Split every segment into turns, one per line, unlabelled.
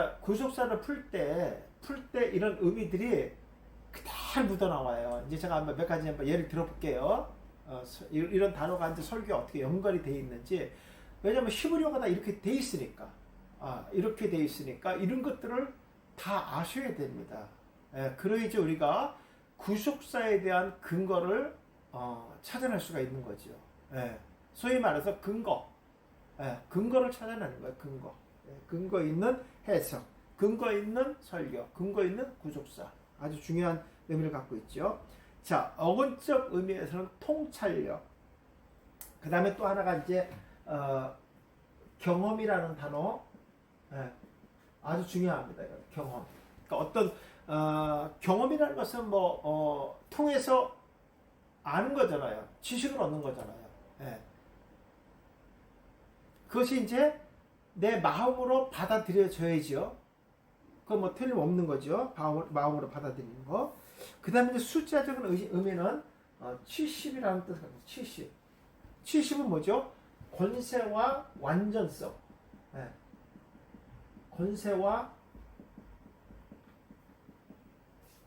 우리가 구속사를 풀 때 이런 의미들이 그대로 묻어나와요. 이제 제가 한번 몇 가지 한번 예를 들어볼게요. 이런 단어가 이제 설교에 어떻게 연관이 되어 있는지. 왜냐면 히브리어가 다 이렇게 돼 있으니까. 이렇게 돼 있으니까 이런 것들을 다 아셔야 됩니다. 그래야지 우리가 구속사에 대한 근거를 찾아낼 수가 있는 거죠. 소위 말해서 근거를 찾아내는 거예요. 근거 있는 해석, 근거 있는 설교, 근거 있는 구속사. 아주 중요한 의미를 갖고 있죠. 자, 어근적 의미에서는 통찰력. 그 다음에 또 하나가 이제 경험이라는 단어. 아주 중요합니다. 경험. 그러니까 어떤 경험이라는 것은 뭐 통해서 아는 거잖아요. 지식을 얻는 거잖아요. 그것이 이제 내 마음으로 받아들여져야죠. 그건 뭐 틀림없는 거죠. 마음으로 받아들이는 거. 그 다음에 이제 숫자적인 의미는 70이라는 뜻을 갖고 70. 70은 뭐죠? 권세와 완전성. 권세와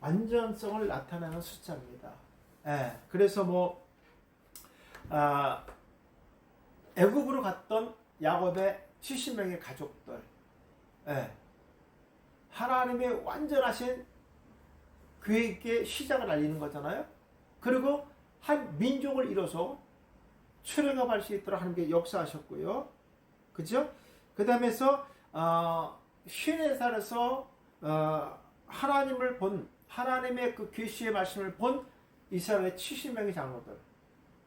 완전성을 나타내는 숫자입니다. 그래서 뭐 애굽으로 갔던 야곱의 70명의 가족들, 하나님의 완전하신 계획의 시작을 알리는 거잖아요. 그리고 한 민족을 이뤄서 출애굽할 수 있도록 하나님께 역사하셨고요. 그죠? 그 다음에서 신의 살에서 하나님을 본, 하나님의 그 계시의 말씀을 본 이스라엘의 70명의 장로들,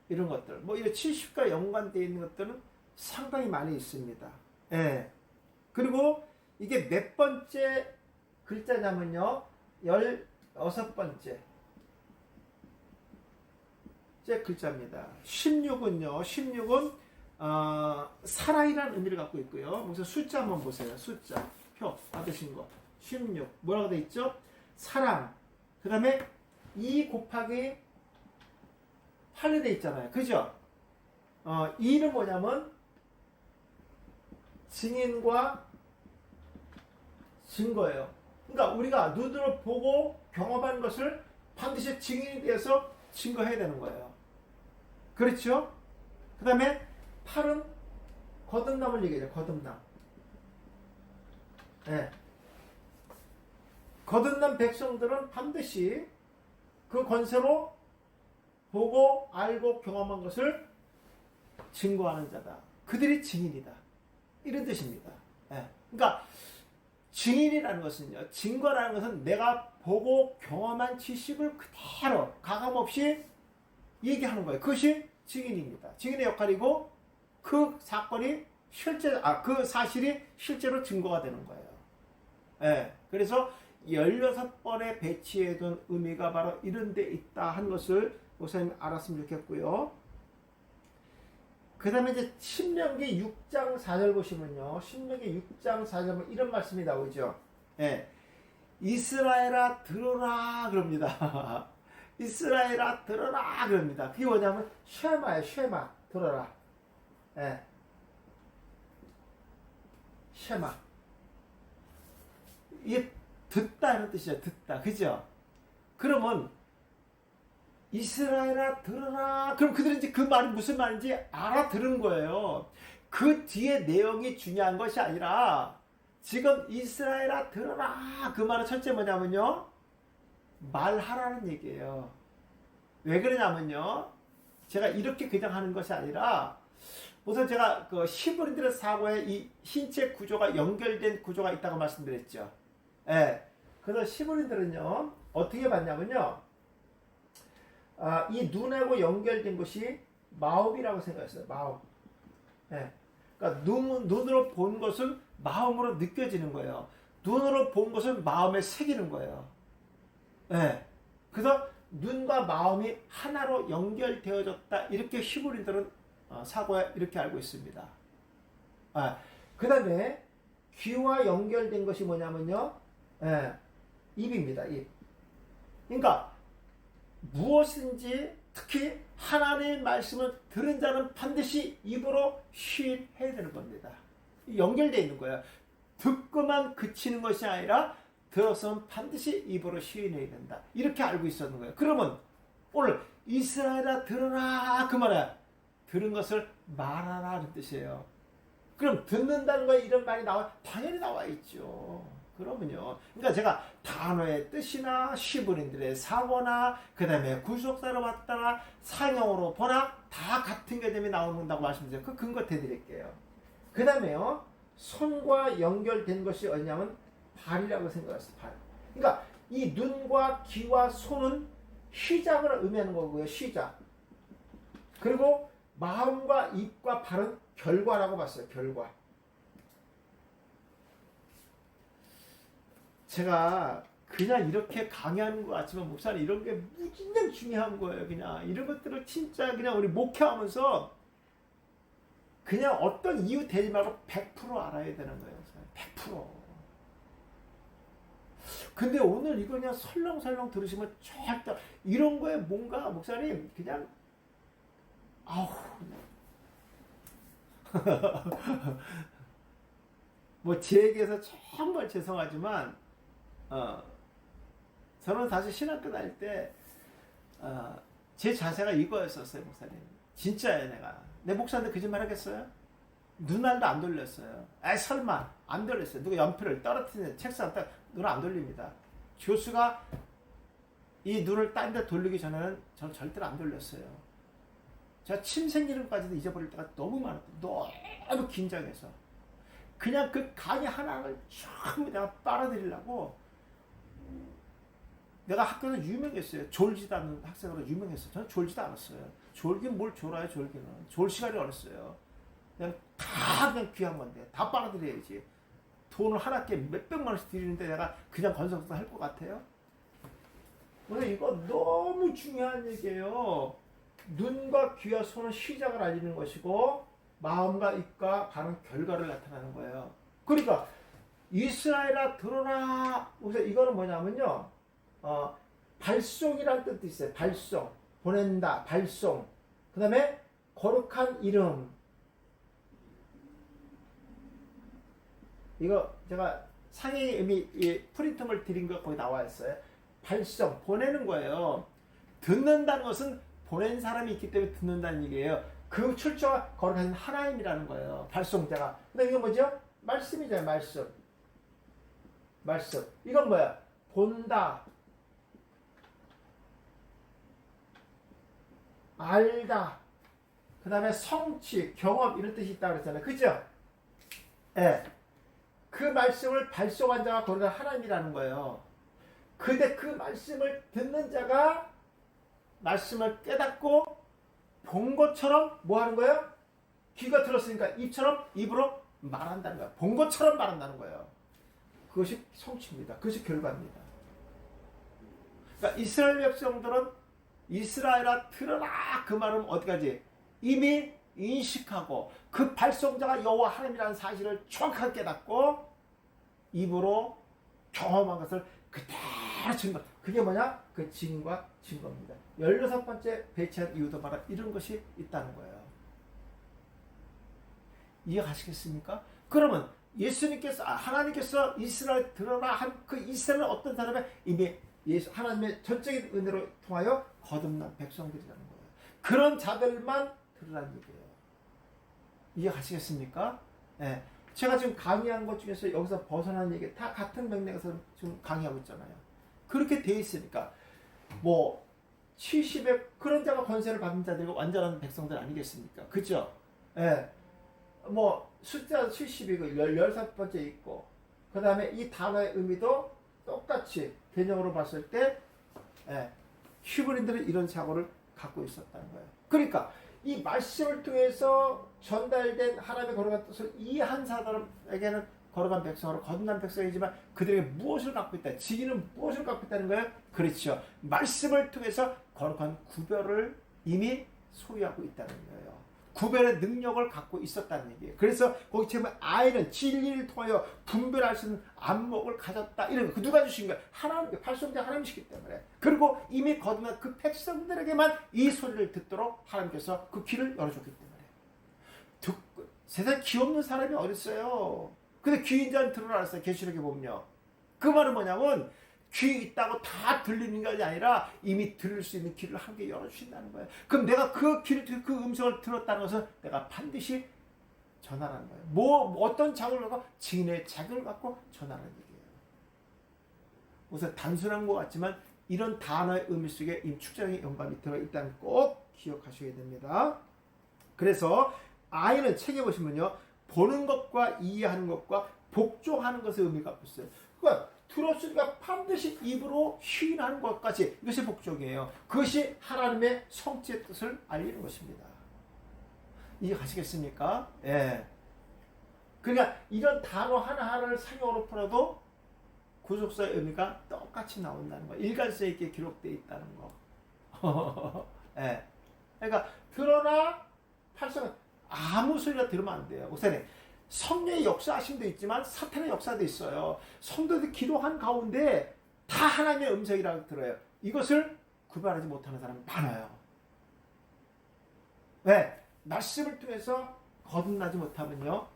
이런 것들, 뭐 이런 70과 연관되어 있는 것들은 상당히 많이 있습니다. 그리고 이게 몇 번째 글자냐면요, 16번째 글자입니다. 16은 사랑이라는 의미를 갖고 있고요. 그래서 숫자 한번 보세요. 숫자 표 받으신 거 16 뭐라고 돼 있죠? 사랑. 그 다음에 2 곱하기 8이 돼 있잖아요. 그죠? 2는 뭐냐면 증인과 증거예요. 그러니까 우리가 눈으로 보고 경험한 것을 반드시 증인에 대해서 증거해야 되는 거예요. 그렇죠? 그 다음에 8은 거듭남을 얘기해요. 거듭남. 거듭난 백성들은 반드시 그 권세로 보고 알고 경험한 것을 증거하는 자다. 그들이 증인이다. 이런 뜻입니다. 그러니까 증인이라는 것은요, 증거라는 것은 내가 보고 경험한 지식을 그대로 가감없이 얘기하는 거예요. 그것이 증인입니다. 증인의 역할이고 그 사건이 그 사실이 실제로 증거가 되는 거예요. 그래서 16번에 배치해둔 의미가 바로 이런 데 있다 하는 것을 목사님 알았으면 좋겠고요. 그 다음에 이제 신명기 6장 4절 보시면요, 신명기 6장 4절 이런 말씀이 나오죠. 이스라엘아 들어라 그럽니다. 이스라엘아 들어라 그럽니다. 그게 뭐냐면 쉐마예요. 쉐마 들어라. 쉐마. 이게 듣다는 뜻이죠. 듣다. 그죠? 그러면 이스라엘아 들어라. 그럼 그들은 이제 그 말이 무슨 말인지 알아들은 거예요. 그 뒤에 내용이 중요한 것이 아니라 지금 이스라엘아 들어라. 그 말은 첫째 뭐냐면요, 말하라는 얘기예요. 왜 그러냐면요, 제가 이렇게 그냥 하는 것이 아니라 우선 제가 그 히브리들의 사고에 이 신체 구조가 연결된 구조가 있다고 말씀드렸죠. 그래서 히브리들은요 어떻게 봤냐면요, 이 눈하고 연결된 것이 마음이라고 생각했어요. 마음. 그러니까 눈으로 본 것은 마음으로 느껴지는 거예요. 눈으로 본 것은 마음에 새기는 거예요. 그래서 눈과 마음이 하나로 연결되어졌다. 이렇게 히브리들은 사고에 이렇게 알고 있습니다. 그 다음에 귀와 연결된 것이 뭐냐면요, 입입니다. 입. 그러니까 무엇인지 특히 하나님의 말씀을 들은 자는 반드시 입으로 쉿 해야 되는 겁니다. 연결되어 있는 거예요. 듣고만 그치는 것이 아니라 들었으면 반드시 입으로 시인해야 된다. 이렇게 알고 있었는 거예요. 그러면 오늘 이스라엘아 들으라 그 말에 들은 것을 말하라는 뜻이에요. 그럼 듣는다는 거에 이런 말이 당연히 나와 있죠. 그러면요. 그러니까 제가 단어의 뜻이나 시브린들의 사고나 그 다음에 구속사로 봤다나 상형으로 보나 다 같은 개념이 나온다고 말씀드려요. 그 근거 대드릴게요. 그 다음에요. 손과 연결된 것이 어디냐면 발이라고 생각했어요. 발. 그러니까 이 눈과 귀와 손은 시작을 의미하는 거고요. 시작. 그리고 마음과 입과 발은 결과라고 봤어요. 결과. 제가 그냥 이렇게 강의하는 것 같지만 목사님 이런 게 무진장 중요한 거예요. 그냥 이런 것들을 진짜 그냥 우리 목회하면서 그냥 어떤 이유 대지 말고 100% 알아야 되는 거예요. 100%. 근데 오늘 이거 그냥 설렁설렁 들으시면 절대 이런 거에 뭔가 목사님 그냥 아우 뭐 제에게서 정말 죄송하지만 저는 다시 신학교 다닐 때 제 자세가 이거였었어요. 목사님 진짜예요. 내 목사한테 거짓말 하겠어요? 눈알도 안 돌렸어요. 설마 안 돌렸어요. 누가 연필을 떨어뜨리는 책상 딱 눈을 안 돌립니다. 교수가 이 눈을 딴 데 돌리기 전에는 저는 절대로 안 돌렸어요. 제가 침 생기는 것까지도 잊어버릴 때가 너무 많았고 너무 긴장해서 그냥 그 강의 하나를 전부 내가 빨아들이려고 내가 학교에서 유명했어요. 졸지도 않는 학생으로 유명했어요. 저는 졸지도 않았어요. 졸긴 뭘 졸아요. 졸기는 졸 시간이 어렸어요. 그냥 다 그냥 귀한 건데 다 빨아들여야지. 돈을 한 학기에 몇백만 원씩 드리는데 내가 그냥 건성성 할 것 같아요? 오늘 이거 너무 중요한 얘기예요. 눈과 귀와 손은 시작을 알리는 것이고 마음과 입과 발은 결과를 나타내는 거예요. 그러니까 이스라엘아 들어라. 이거는 뭐냐면요. 발송이라는 뜻도 있어요. 발송. 보낸다. 발송. 그 다음에 거룩한 이름. 이거 제가 상행의 의미 프린트물 드린 거 거기 나와 있어요. 발송. 보내는 거예요. 듣는다는 것은 보낸 사람이 있기 때문에 듣는다는 얘기예요. 그 출처가 거룩한 하나님이라는 거예요. 발송자가. 근데 이거 뭐죠? 말씀이잖아요. 말씀. 말씀. 이건 뭐야? 본다. 알다. 그 다음에 성취, 경험 이런 뜻이 있다고 그랬잖아요. 그죠? 예. 그 말씀을 발송한 자가 거룩한 하나님이라는 거예요. 근데 그 말씀을 듣는 자가 말씀을 깨닫고 본 것처럼 뭐 하는 거예요? 귀가 들었으니까 입으로 말한다는 거예요. 본 것처럼 말한다는 거예요. 그것이 성취입니다. 그것이 결과입니다. 그러니까 이스라엘 백성들은 이스라엘아 들어라 그 말은 어디까지? 이미 인식하고 그 발송자가 여호와 하나님이라는 사실을 정확하게 깨닫고 입으로 경험한 것을 그대로 증거. 그게 뭐냐? 그 증인과 증거입니다. 16번째 배치한 이유도 바로 이런 것이 있다는 거예요. 이해가시겠습니까? 그러면 하나님께서 이스라엘 들어라 한 그 이스라엘은 어떤 사람의 이미 하나님의 전적인 은혜로 통하여 거듭난 백성들이라는 거예요. 그런 자들만 들으라는 얘기예요. 이해가시겠습니까? 네. 제가 지금 강의한 것 중에서 여기서 벗어난 얘기 다 같은 맥락에서 지금 강의하고 있잖아요. 그렇게 돼 있으니까 뭐 70의 그런 자가 권세를 받는 자들이 완전한 백성들 아니겠습니까? 그죠? 예. 뭐 숫자 70이고 16번째 있고 그 다음에 이 단어의 의미도 똑같이 개념으로 봤을 때 히브리인들은 이런 사고를 갖고 있었다는 거예요. 그러니까 이 말씀을 통해서 전달된 하나님의 거룩한 뜻을 이해한 사람에게는 거룩한 백성으로 거듭난 백성이지만 그들에게 무엇을 갖고 있다? 지기는 무엇을 갖고 있다는 거예요? 그렇죠. 말씀을 통해서 거룩한 구별을 이미 소유하고 있다는 거예요. 구별의 능력을 갖고 있었다는 얘기예요. 그래서 거기 처음에 아이는 진리를 통하여 분별할 수 있는 안목을 가졌다. 이런 거. 누가 주신 거예요? 하나님, 발송자 하나님이시기 때문에. 그리고 이미 거듭난 그 백성들에게만 이 소리를 듣도록 하나님께서 그 귀를 열어줬기 때문에. 세상에 귀 없는 사람이 어딨어요? 근데 귀인 자는 들으라 했어요. 계시록에 보면요. 그 말은 뭐냐면 귀 있다고 다 들리는 것이 아니라 이미 들을 수 있는 귀를 한 개 열어주신다는 거예요. 그럼 내가 그 음성을 들었다는 것은 내가 반드시 전하라는 거예요. 어떤 자격을 갖고 증인의 자격을 갖고 전하라는 얘기예요. 우선 단순한 것 같지만 이런 단어의 의미 속에 이 축적의 영감이 들어있다는 꼭 기억하셔야 됩니다. 그래서 아이는 책에 보시면요. 보는 것과 이해하는 것과 복종하는 것의 의미가 있어요. 그러니까 들었으니까 반드시 입으로 시인하는 것까지 이것이 복종이에요. 그것이 하나님의 성취의 뜻을 알리는 것입니다. 이해가시겠습니까? 예. 그러니까 이런 단어 하나하나를 상용어로 풀어도 구속사의 의미가 똑같이 나온다는 거. 일관성 있게 기록되어 있다는 거. 예. 그러니까 그러나 팔성은 아무 소리나 들으면 안 돼요. 목사님, 성령의 역사하심도 있지만 사탄의 역사도 있어요. 성도들이 기도한 가운데 다 하나님의 음성이라고 들어요. 이것을 구별하지 못하는 사람이 많아요. 왜? 말씀을 통해서 거듭나지 못하면요,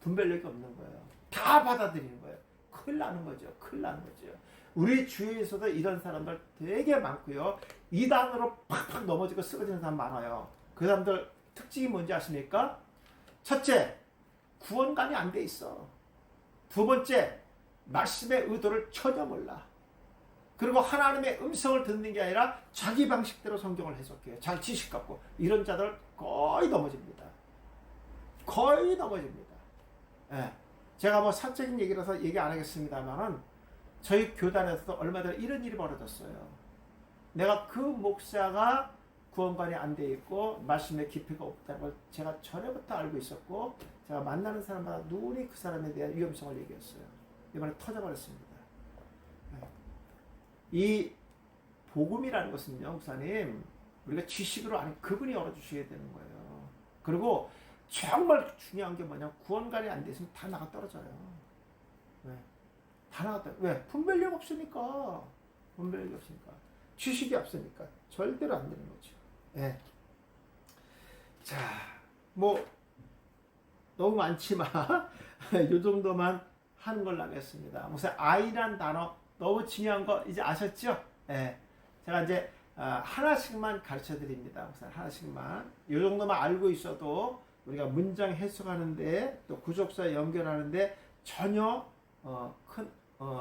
분별력이 없는 거예요. 다 받아들이는 거예요. 큰일 나는 거죠. 큰일 나는 거죠. 우리 주위에서도 이런 사람들 되게 많고요. 이단으로 팍팍 넘어지고 쓰러지는 사람 많아요. 그 사람들 특징이 뭔지 아십니까? 첫째, 구원관이 안 돼 있어. 두 번째, 말씀의 의도를 전혀 몰라. 그리고 하나님의 음성을 듣는 게 아니라 자기 방식대로 성경을 해석해요. 자기 지식 갖고. 이런 자들 거의 넘어집니다. 거의 넘어집니다. 예. 제가 뭐 사적인 얘기라서 얘기 안 하겠습니다만은 저희 교단에서도 얼마 전에 이런 일이 벌어졌어요. 내가 그 목사가 구원관이 안 돼 있고 말씀의 깊이가 없다는 걸 제가 전에부터 알고 있었고, 제가 만나는 사람마다 누구니 그 사람에 대한 위험성을 얘기했어요. 이번에 터져버렸습니다. 이 복음이라는 것은요, 목사님, 우리가 지식으로 아니 그분이 열어주셔야 되는 거예요. 그리고 정말 중요한 게 뭐냐, 구원관이 안 돼 있으면 다 나가 떨어져요. 왜? 다 나가 떨어져요. 왜? 분별력 없으니까. 분별력이 없으니까. 지식이 없으니까. 절대로 안 되는 거죠. 예. 자, 뭐 너무 많지만 이 정도만 하는 걸로 하겠습니다. 무슨 아이란 단어 너무 중요한 거 이제 아셨죠? 예. 제가 이제 하나씩만 가르쳐 드립니다. 우선 하나씩만. 이 정도만 알고 있어도 우리가 문장 해석하는데 또 구속사에 연결하는데 전혀 큰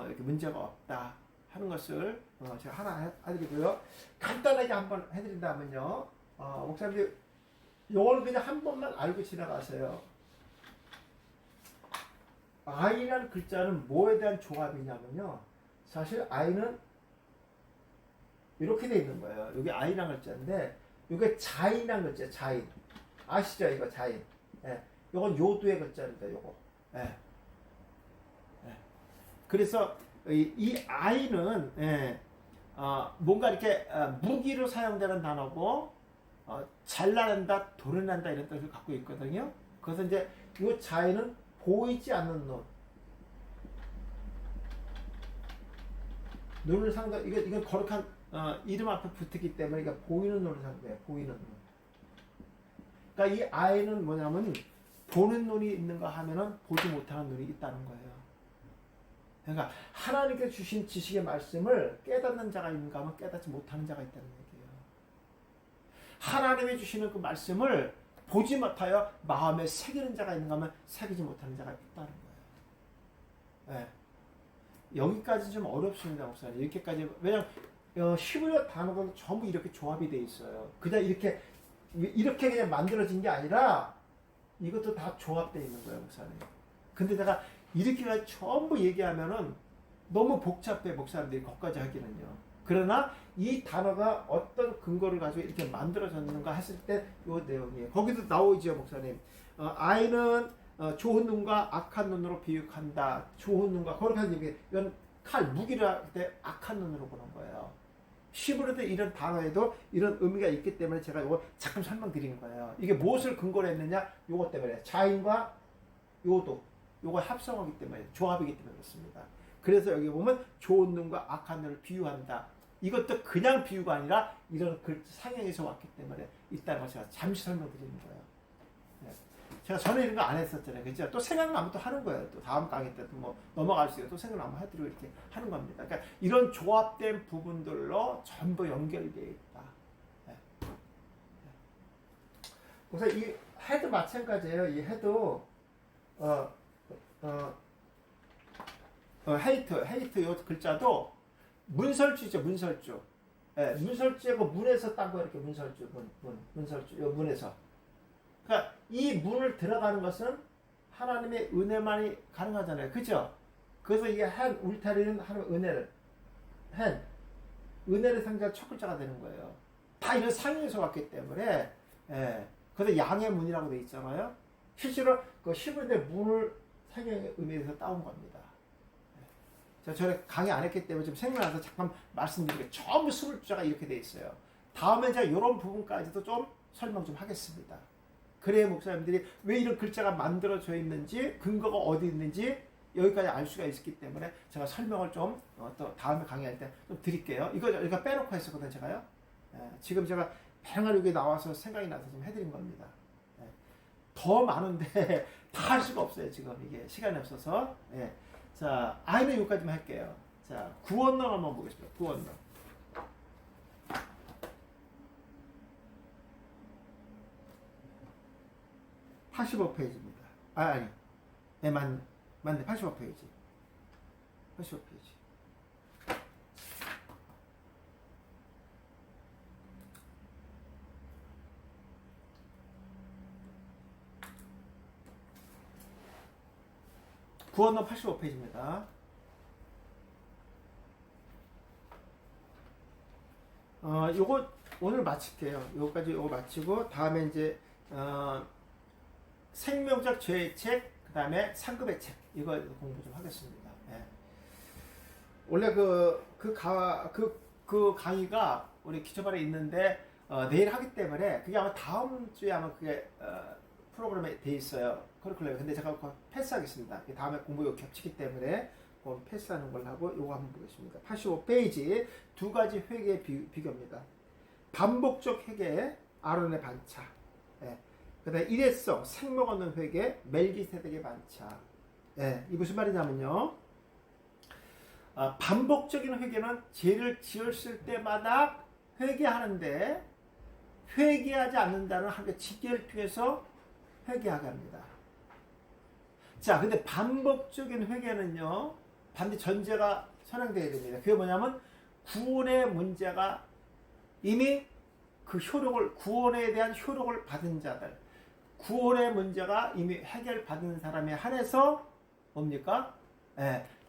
이렇게 문제가 없다 하는 것을 제가 하나 해드리고요. 간단하게 한번 해드린다면요. 목사님들 요거는 그냥 한 번만 알고 지나가세요. 아이라는 글자는 뭐에 대한 조합이냐면요. 사실 아이는 이렇게 돼 있는 거예요. 여기 아이라는 글자인데 이게 자인이라는 글자예요. 자인. 아시죠? 이거 자인. 예. 요건 요두의 글자입니다. 요거. 예. 예. 그래서 이 아이는 뭔가 이렇게 무기로 사용되는 단어고 잘라낸다, 도려낸다 이런 뜻을 갖고 있거든요. 그래서 이제 이 자인은 보이지 않는 눈. 눈을 상당 이건 거룩한 이름 앞에 붙었기 때문에 이게 보이는 눈을 상대해요. 보이는 눈. 그러니까 이 아이는 뭐냐면 보는 눈이 있는가 하면은 보지 못하는 눈이 있다는 거예요. 그러니까 하나님께 주신 지식의 말씀을 깨닫는 자가 있는가 하면 깨닫지 못하는 자가 있다는 얘기예요. 하나님이 주시는 그 말씀을 보지 못하여 마음에 새기는 자가 있는가 하면 새기지 못하는 자가 있다는 거예요. 네. 여기까지 좀 어렵습니다, 목사님. 이렇게까지. 왜냐면 히브리어 단어가 전부 이렇게 조합이 돼 있어요. 그냥 이렇게 그냥 만들어진 게 아니라 이것도 다 조합되어 있는 거예요, 목사님. 근데 내가 이렇게 전부 얘기하면은 너무 복잡해, 목사님들이 거기까지 하기는요. 그러나 이 단어가 어떤 근거를 가지고 이렇게 만들어졌는가 했을 때 이 내용이에요. 거기도 나오죠, 목사님. 아이는 좋은 눈과 악한 눈으로 비육한다. 좋은 눈과 거룩한 얘기. 이건 칼, 무기를 할 때 악한 눈으로 보는 거예요. 히브리어도 이런 단어에도 이런 의미가 있기 때문에 제가 이거 잠깐 설명드리는 거예요. 이게 무엇을 근거로 했느냐? 요것 때문에. 자인과 요도. 요거 합성하기 때문에, 조합이기 때문에 그렇습니다. 그래서 여기 보면 좋은 눈과 악한 눈을 비유한다. 이것도 그냥 비유가 아니라 이런 글 상형에서 왔기 때문에 있다는 걸 제가 잠시 설명드리는 거예요. 네. 제가 전에 이런 거 안 했었잖아요. 그죠? 또 생각나면 또 하는 거예요. 또 다음 강의 때도 뭐 넘어갈 수 있어요. 또 생각나면 해드리고 이렇게 하는 겁니다. 그러니까 이런 조합된 부분들로 전부 연결되어 있다. 네. 그래서 이 해도 마찬가지예요. 이 해도 헤이트 요 글자도 문설주죠. 문설주. 예, 문설주하고 문에서 딴 거 이렇게 문설주, 문설주, 요 문에서. 그러니까 이 문을 들어가는 것은 하나님의 은혜만이 가능하잖아요. 그죠? 그래서 이게 한 울타리는 하나님의 은혜를 상징하는 첫 글자가 되는 거예요. 다 이런 상에서 왔기 때문에, 예. 그래서 양의 문이라고 되어 있잖아요. 실제로 그 히브리의 문을 성경의 의미에서 따온 겁니다. 제가 전에 강의 안 했기 때문에 좀 생각나서 잠깐 말씀드리게 전부 20주자가 이렇게 되어 있어요. 다음에 제가 이런 부분까지도 좀 설명 좀 하겠습니다. 그래야 목사님들이 왜 이런 글자가 만들어져 있는지 근거가 어디 있는지 여기까지 알 수가 있기 때문에 제가 설명을 좀 또 다음에 강의할 때 좀 드릴게요. 이거 여기가 빼놓고 했었거든요. 제가요. 지금 제가 팽을 여기 나와서 생각이 나서 좀 해드린 겁니다. 더 많은데 다 할 수가 없어요. 지금 이게 시간이 없어서. 자, 아이는 여기까지만 할게요. 자, 구원론 한번 보겠습니다. 구원론. 85페이지입니다. 아니. 네, 맞네. 85페이지. 85페이지. 구원론 85페이지입니다. 요거 오늘 마칠게요. 요거까지 요거 마치고 다음에 이제 생명적 죄의 책, 그 다음에 상급의 책 이거 공부 좀 하겠습니다. 예. 원래 그 강의가 우리 기초반에 있는데 내일 하기 때문에 그게 아마 다음 주에 아마 그게 프로그램에 돼 있어요. 커리큘럼에. 근데 제가 그거 패스하겠습니다. 다음에 공부 이거 겹치기 때문에 패스하는 걸 하고 이거 한번 보겠습니다. 85페이지 두 가지 회개의 비교입니다. 반복적 회개, 아론의 반차. 예. 그 다음에 일회성, 생명 얻는 회개, 멜기세덱의 반차. 예. 이 무슨 말이냐면요. 반복적인 회개는 죄를 지었을 때마다 회개하는데 회개하지 않는다는 한 직계를 통해서 회개하게 합니다. 자, 근데 반복적인 회개는요, 반드시 전제가 선행되어야 됩니다. 그게 뭐냐면, 구원의 문제가 이미 그 효력을, 구원에 대한 효력을 받은 자들, 구원의 문제가 이미 해결받은 사람에 한해서, 뭡니까?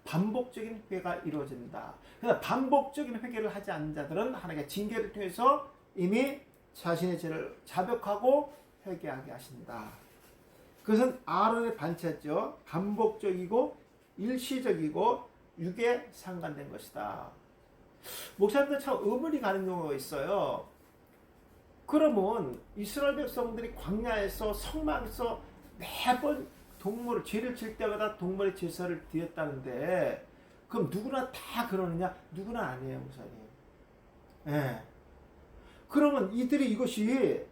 반복적인 회개가 이루어진다. 그래서 반복적인 회개를 하지 않는 자들은 하나님의 징계를 통해서 이미 자신의 죄를 자백하고 회개하게 하신다. 그것은 아론의 반차죠. 반복적이고 일시적이고 육에 상관된 것이다. 목사님들 참 의문이 가는 경우가 있어요. 그러면 이스라엘 백성들이 광야에서 성막에서 매번 동물을 죄를 질 때마다 동물의 제사를 드렸다는데 그럼 누구나 다 그러느냐? 누구나 아니에요, 목사님. 예. 그러면 이들이 이것이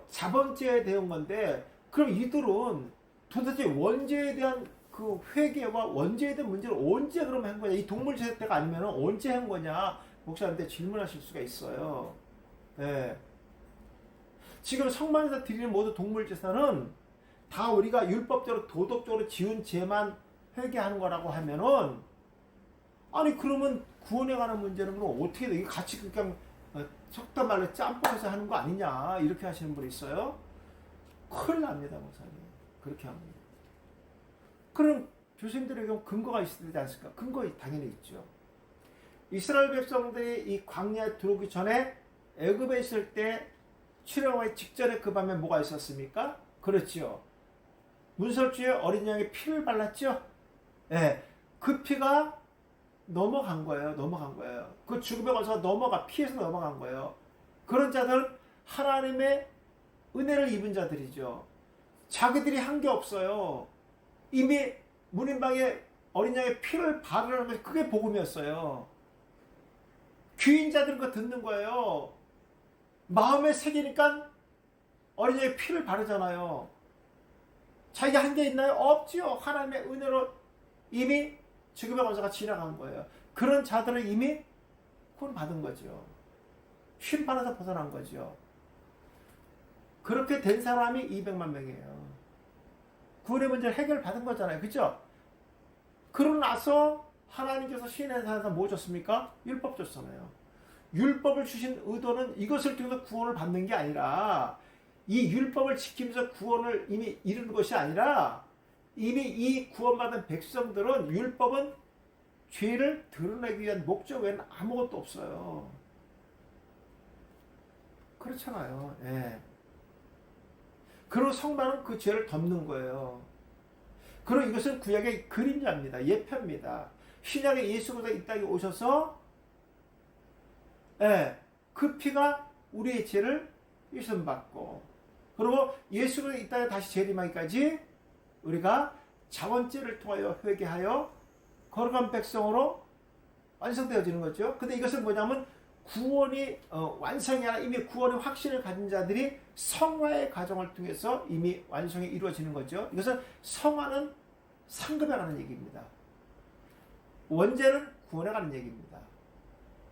자범죄에 대한 건데 그럼 이들은 도대체 원죄에 대한 그 회개와 원죄에 대한 문제를 언제 그럼 한 거냐? 이 동물 제사 때가 아니면 언제 한 거냐? 목사님한테 질문하실 수가 있어요. 예. 지금 성막에서 드리는 모든 동물 제사는 다 우리가 율법적으로 도덕적으로 지은 죄만 회개하는 거라고 하면은 아니 그러면 구원에 관한 문제는 그럼 어떻게 돼? 이게 같이 그냥 속단 말로 짬뽕해서 하는 거 아니냐 이렇게 하시는 분이 있어요. 큰일 납니다, 목사님. 그렇게 합니다. 그럼 교수님들에게 근거가 있지 않습니까? 근거 당연히 있죠. 이스라엘 백성들이 이 광야에 들어오기 전에 애굽에 있을 때 출애굽하기 직전에 그 밤에 뭐가 있었습니까? 그렇죠. 문설주에 어린 양의 피를 발랐죠. 예, 그 피가 넘어간 거예요. 넘어간 거예요. 그 죽음에 가서 피해서 넘어간 거예요. 그런 자들은 하나님의 은혜를 입은 자들이죠. 자기들이 한 게 없어요. 이미 문인방에 어린 양의 피를 바르는 것이 그게 복음이었어요. 귀인 자들은 그거 듣는 거예요. 마음에 새기니까 어린 양의 피를 바르잖아요. 자기 한계 있나요? 없지요. 하나님의 은혜로 이미 죽음의 권세가 지나간 거예요. 그런 자들은 이미 구원 받은 거죠. 쉼판에서 벗어난 거죠. 그렇게 된 사람이 200만 명이에요. 구원의 문제를 해결받은 거잖아요. 그죠? 그러고 나서 하나님께서 신의 산에서 뭐 줬습니까? 율법 줬잖아요. 율법을 주신 의도는 이것을 통해서 구원을 받는 게 아니라, 이 율법을 지키면서 구원을 이미 이루는 것이 아니라, 이미 이 구원받은 백성들은 율법은 죄를 드러내기 위한 목적 외에는 아무것도 없어요. 그렇잖아요. 예. 그리고 성만은 그 죄를 덮는 거예요. 그리고 이것은 구약의 그림자입니다. 예표입니다. 신약의 예수 그리스도가 이 땅에 오셔서, 예, 그 피가 우리의 죄를 위선받고, 그리고 예수 그리스도가 이 땅에 다시 재림하기까지 우리가 자원죄를 통하여 회개하여 거룩한 백성으로 완성되어지는 거죠. 근데 이것은 뭐냐면 구원이 완성이 아니라 이미 구원의 확신을 가진 자들이 성화의 과정을 통해서 이미 완성이 이루어지는 거죠. 이것은 성화는 상급에 가는 얘기입니다. 원죄는 구원에 가는 얘기입니다.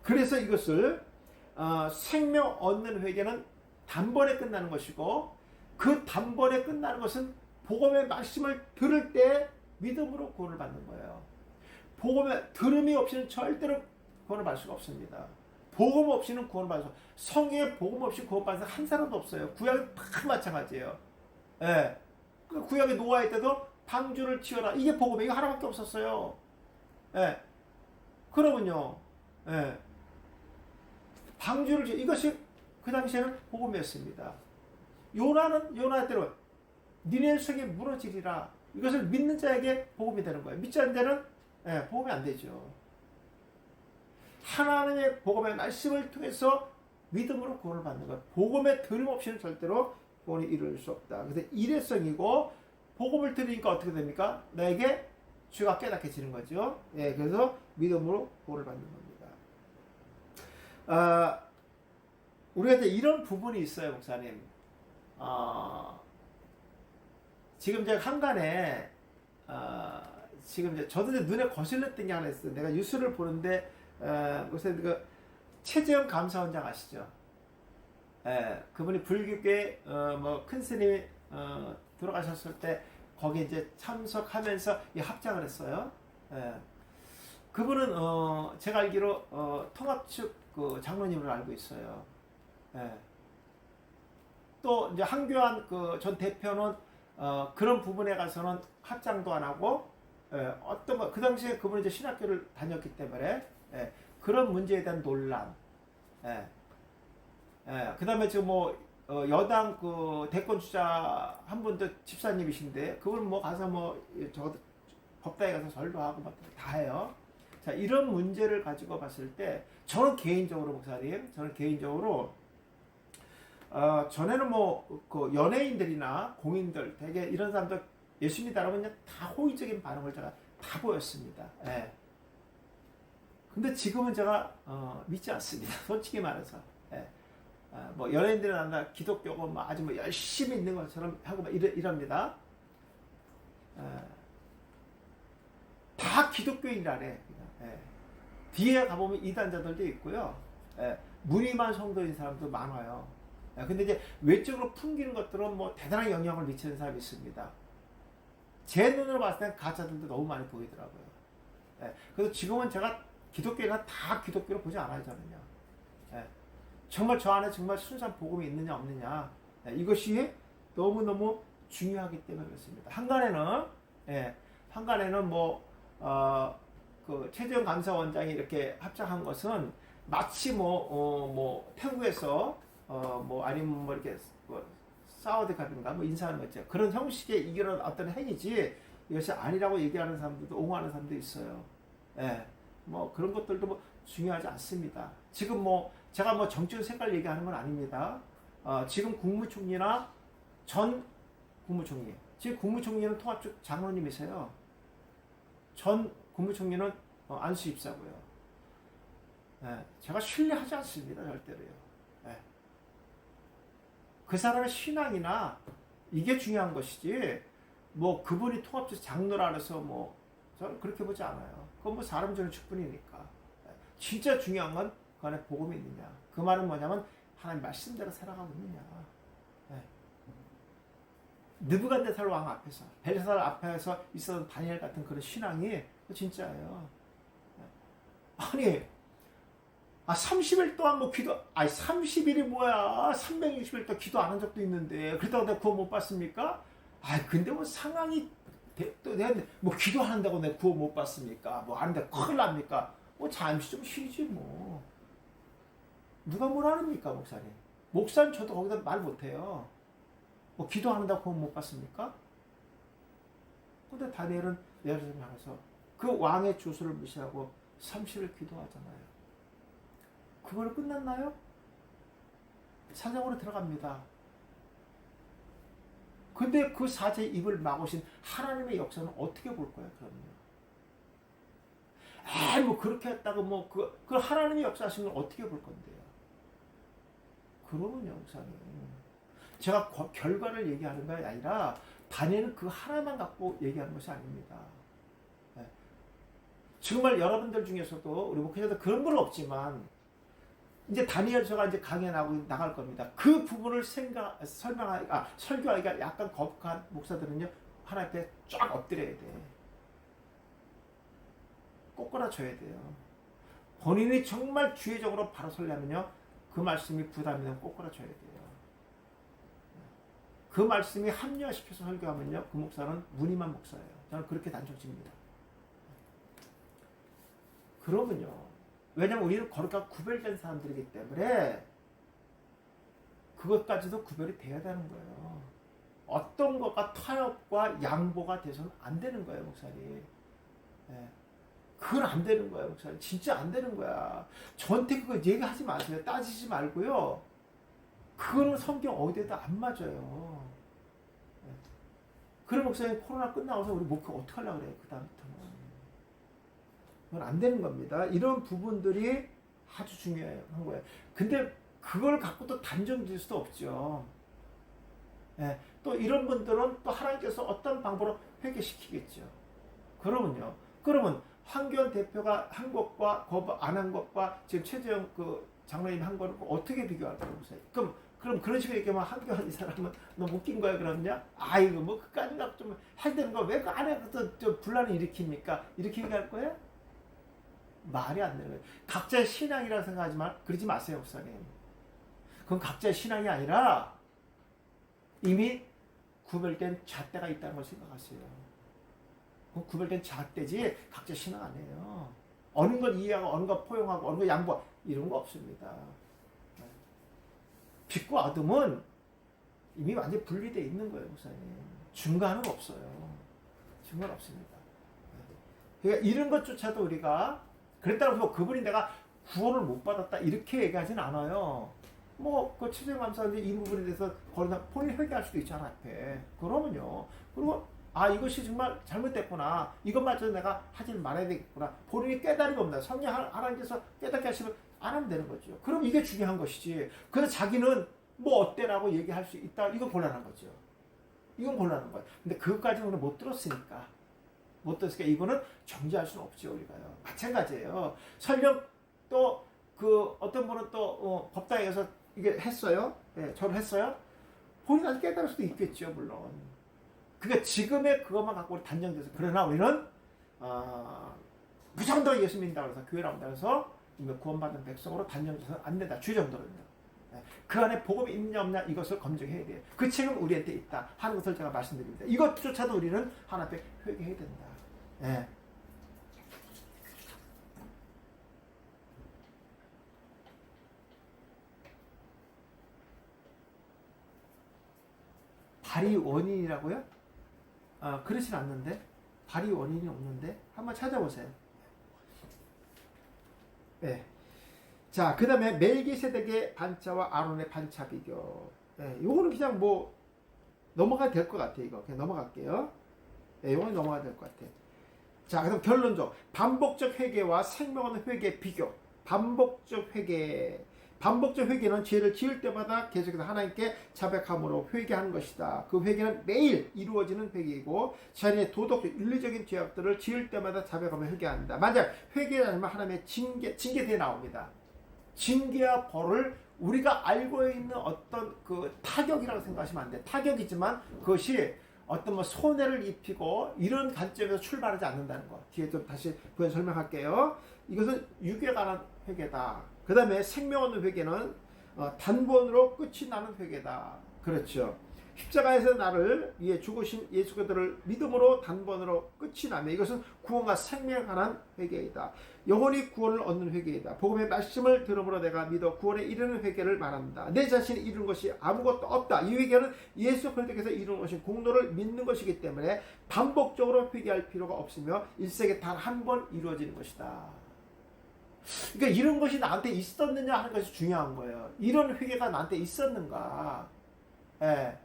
그래서 이것을 생명 얻는 회개는 단번에 끝나는 것이고, 그 단번에 끝나는 것은 복음의 말씀을 들을 때 믿음으로 구원을 받는 거예요. 복음의 들음이 없이는 절대로 구원을 받을 수가 없습니다. 복음 없이는 구원을 받을 수 없어요. 성경에 복음 없이 구원받는 한 사람도 없어요. 구약은 다 마찬가지예요. 예. 그 구약의 노아의 때도 방주를 지어라. 이게 복음이에요. 이거 하나밖에 없었어요. 예. 그러면요. 예. 방주를 지어, 이것이 그 당시에는 복음이었습니다. 요나는 요나의 때로 니네 성이 무너지리라. 이것을 믿는 자에게 복음이 되는 거예요. 믿지 않는 자는 복음이 안 되죠. 하나님의 복음의 말씀을 통해서 믿음으로 구원을 받는 것. 복음의 들음 없이는 절대로 구원이 이룰 수 없다. 그래서 일회성이고, 복음을 들으니까 어떻게 됩니까? 나에게 죄가 깨닫게지는 거죠. 예, 그래서 믿음으로 구원을 받는 겁니다. 우리가 이제 이런 부분이 있어요, 목사님. 지금 제가 한간에 지금 이제 저도 이제 눈에 거슬렸던 게 하나 있어요. 내가 뉴스를 보는데 그래서 그 최재형 감사원장 아시죠? 그분이 불교계 뭐 큰 스님이 돌아가셨을 때 거기 이제 참석하면서 이 합장을 했어요. 그분은 제가 알기로 통합 측 그 장로님으로 알고 있어요. 또 이제 한교안 그 전 대표는 그런 부분에 가서는 합장도 안 하고, 어떤 거, 그 당시에 그분이 이제 신학교를 다녔기 때문에, 그런 문제에 대한 논란, 그 다음에 지금 뭐, 여당 그 대권 주자 한 분도 집사님이신데, 그분 뭐 가서 뭐, 저 법당에 가서 절도 하고 막 다 해요. 자, 이런 문제를 가지고 봤을 때, 저는 개인적으로, 목사님, 저는 개인적으로, 전에는 뭐, 그 연예인들이나 공인들, 되게 이런 사람들 예수 믿다라면 그냥 다 호의적인 반응을 제가 다 보였습니다. 근데 지금은 제가, 믿지 않습니다. 솔직히 말해서. 뭐, 연예인들은 아니라 기독교고 뭐 아주 뭐 열심히 있는 것처럼 하고 막 이럽니다. 다 기독교인이라네. 뒤에 가보면 이단자들도 있고요. 무늬만 성도인 사람도 많아요. 근데 이제 외적으로 풍기는 것들은 뭐 대단한 영향을 미치는 사람이 있습니다. 제 눈으로 봤을 땐 가짜들도 너무 많이 보이더라고요. 그래서 지금은 제가 기독교인은 다 기독교로 보지 않아요, 저는요. 정말 저 안에 정말 순수한 복음이 있느냐 없느냐, 이것이 너무너무 중요하기 때문에 그렇습니다. 한간에는 뭐 그 최재형 감사원장이 이렇게 합작한 것은 마치 뭐 태국에서 뭐 아니면 뭐 이렇게 뭐 사우디갑인가 뭐 인사하는 거 있죠. 그런 형식의 이런 어떤 행위지 이것이 아니라고 얘기하는 사람들도, 옹호하는 사람도 있어요. 뭐 그런 것들도 뭐 중요하지 않습니다. 지금 뭐 제가 뭐 정치적 색깔 얘기하는 건 아닙니다. 지금 국무총리나 전 국무총리, 지금 국무총리는 통합측 장로님이세요. 전 국무총리는 안수 입사고요. 제가 신뢰하지 않습니다, 절대로요. 그 사람의 신앙이나 이게 중요한 것이지, 뭐 그분이 통합적 장로라 그래서 뭐 저는 그렇게 보지 않아요. 그건 뭐 사람 주는 축분이니까. 진짜 중요한 건 그 안에 복음이 있느냐. 그 말은 뭐냐면 하나님 말씀대로 살아가고 있느냐. 느부갓네살 왕 앞에서 벨사살 앞에서 있었던 다니엘 같은 그런 신앙이 진짜예요. 아니 30일 동안 뭐 기도, 30일이 뭐야? 360일 동안 기도 안 한 적도 있는데, 그렇다고 내가 구원 못 받습니까? 근데 뭐 상황이, 또 내가 뭐 기도하는다고 내가 구원 못 받습니까? 뭐 하는데 큰일 납니까? 뭐 잠시 좀 쉬지 뭐. 누가 뭐라 합니까, 목사님? 목사님 저도 거기다 말 못해요. 뭐 기도하는다고 구원 못 받습니까? 근데 다니엘은 예루살렘 향해서 그 왕의 주소를 무시하고 30일 기도하잖아요. 그걸로 끝났나요? 사정으로 들어갑니다. 근데 그 사제의 입을 막으신 하나님의 역사는 어떻게 볼 거예요, 그럼요? 뭐 그렇게 했다고 그 하나님의 역사하신 걸 어떻게 볼 건데요? 그러면요, 목사님. 제가 결과를 얘기하는 게 아니라 다니엘은 그 하나만 갖고 얘기하는 것이 아닙니다. 정말 여러분들 중에서도 우리 목회자들 그런 건 없지만 이제 다니엘 저가 이제 강연 나갈 겁니다. 그 부분을 설교하기가 약간 거북한 목사들은요, 하나님 앞에 쫙 엎드려야 돼. 꼬꾸라져야 돼요. 본인이 정말 주의적으로 바로 서려면요, 그 말씀이 부담이 되면 꼬꾸라져야 돼요. 그 말씀이 합리화시켜서 설교하면요, 그 목사는 무늬만 목사예요. 저는 그렇게 단정짓니다. 그러면요, 왜냐면 우리는 거룩하고 구별된 사람들이기 때문에 그것까지도 구별이 돼야 되는 거예요. 어떤 것과 타협과 양보가 돼서는 안 되는 거예요, 목사님. 그건 안 되는 거예요, 목사님. 진짜 안 되는 거야. 저한테 그거 얘기하지 마세요. 따지지 말고요. 그거는 성경 어디에도 안 맞아요. 그래, 목사님 코로나 끝나고서 우리 목회 어떻게 하려고 그래요, 그 다음부터는. 그건 안 되는 겁니다. 이런 부분들이 아주 중요한 거예요. 근데 그걸 갖고 또 단정 지을 수도 없죠. 또 이런 분들은 또 하나님께서 어떤 방법으로 회개시키겠죠. 그러면 황교안 대표가 한 것과 거부 안 한 것과 지금 최재형 그 장로님 한 거를 어떻게 비교할까요? 그럼 그런 식으로 얘기하면 황교안 이 사람은 너무 웃긴 거야 그러냐? 이거 뭐 그까지가 좀 해야 되는 거 왜 그 안에 또 분란을 일으킵니까? 이렇게 얘기할 거예요? 말이 안 되는 거예요. 각자의 신앙이라고 생각하지만 그러지 마세요, 목사님. 그건 각자의 신앙이 아니라 이미 구별된 잣대가 있다는 걸 생각하세요. 그건 구별된 잣대지 각자 신앙 아니에요. 어느 걸 이해하고 어느 걸 포용하고 어느 걸 양보하고 이런 거 없습니다. 빛과 어둠은 이미 완전히 분리되어 있는 거예요, 목사님. 중간은 없어요. 중간 없습니다. 그러니까 이런 것조차도 우리가 그랬다고 뭐 그분이 내가 구원을 못 받았다 이렇게 얘기하진 않아요. 그 최재형 감사인데 이 부분에 대해서 본인이 회개할 수도 있잖아, 앞에. 그러면요. 그리고 이것이 정말 잘못됐구나. 이것마저 내가 하지 말아야 되겠구나. 본인이 깨달음이 없나. 성령 하나님께서 깨닫게 하시면 안 하면 되는 거죠. 그럼 이게 중요한 것이지. 그래서 자기는 뭐 어때라고 얘기할 수 있다. 이건 곤란한 거죠. 이건 곤란한 거예요. 근데 그것까지는 우리는 못 들었으니까. 이거는 정지할 수는 없죠, 우리가요. 마찬가지예요. 설령 또 어떤 분은 또 법당에서 이게 했어요. 저를 했어요. 본인 아직 깨달을 수도 있겠죠, 물론. 그러니까 지금의 그것만 갖고 우리 단정돼서 그러나 우리는 무정도 예수 믿는다고 해서 교회 나온다고 해서 이미 구원받은 백성으로 단정돼서 안 된다. 주정도로요. 그 안에 복음이 있냐 없냐 이것을 검증해야 돼요. 그 책은 우리한테 있다 하는 것을 제가 말씀드립니다. 이것조차도 우리는 하나 앞에 회개해야 된다. 발의 원인이라고요? 그렇진 않는데 발의 원인이 없는데 한번 찾아보세요. 자, 그 다음에 멜기세덱의 반차와 아론의 반차 비교. 요거는 그냥 뭐 넘어가야 될 것 같아요. 이거 그냥 넘어갈게요. 요거는 넘어가야 될 것 같아요. 자, 그럼 결론적 반복적 회개와 생명 없는 회개 비교. 반복적 회개 반복적 회개는 죄를 지을 때마다 계속해서 하나님께 자백함으로 회개하는 것이다. 그 회개는 매일 이루어지는 회개이고 자신의 도덕적 윤리적인 죄악들을 지을 때마다 자백하며 회개한다. 만약 회개하지 않으면 하나님의 징계대에 나옵니다. 징계와 벌을 우리가 알고 있는 어떤 그 타격이라고 생각하시면 안 돼. 타격이지만 그것이 어떤 뭐 손해를 입히고 이런 관점에서 출발하지 않는다는 거. 뒤에 좀 다시 부연 설명할게요. 이것은 육에 관한 회개다. 그 다음에 생명 얻는 회개는 단번으로 끝이 나는 회개다. 그렇죠. 십자가에서 나를 위해 죽으신 예수 그리스도를 믿음으로 단번으로 끝이 나며 이것은 구원과 생명에 관한 회개이다. 영원히 구원을 얻는 회개이다. 복음의 말씀을 들음으로 내가 믿어 구원에 이르는 회개를 말한다. 내 자신이 이룬 것이 아무것도 없다. 이 회개는 예수 그리스도께서 이룬 것인 공로를 믿는 것이기 때문에 반복적으로 회개할 필요가 없으며 일생에 단 한 번 이루어지는 것이다. 그러니까 이런 것이 나한테 있었느냐 하는 것이 중요한 거예요. 이런 회개가 나한테 있었는가? 예.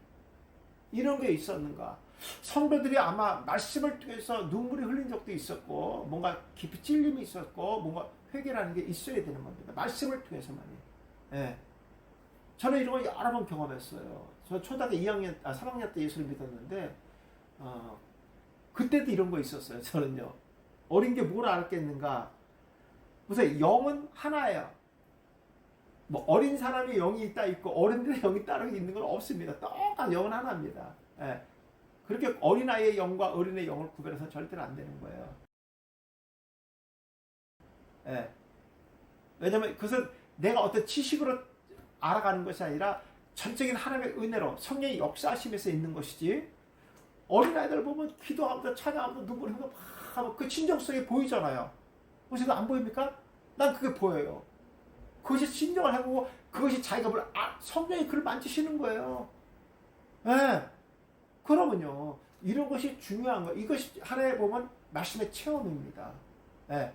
이런 게 있었는가? 성도들이 아마 말씀을 통해서 눈물이 흘린 적도 있었고 뭔가 깊이 찔림이 있었고 뭔가 회개라는 게 있어야 되는 겁니다. 말씀을 통해서만이. 예. 저는 이런 거 여러 번 경험했어요. 저 초등학교 3학년 때 예수를 믿었는데 그때도 이런 거 있었어요. 저는요. 어린 게 뭘 알았겠는가? 보세요. 영은 하나예요. 뭐 어린 사람의 영이 있다 있고 어른들의 영이 따로 있는 건 없습니다. 똑같은 영은 하나입니다. 예. 그렇게 어린아이의 영과 어린의 영을 구별해서 절대로 안 되는 거예요. 예. 왜냐면 그것은 내가 어떤 지식으로 알아가는 것이 아니라 전적인 하나님의 은혜로 성령의 역사하심에서 있는 것이지. 어린아이들 보면 기도하면서 찬양하면서 눈물 흘리면서 막 하면 그 진정성이 보이잖아요. 혹시 안 보입니까? 난 그게 보여요. 그것이 진정을 해보고 그것이 자기가 성령이 그를 만지시는 거예요. 예. 그러면요. 이런 것이 중요한 거예요. 이것이 하나의 보면 말씀의 체험입니다. 예.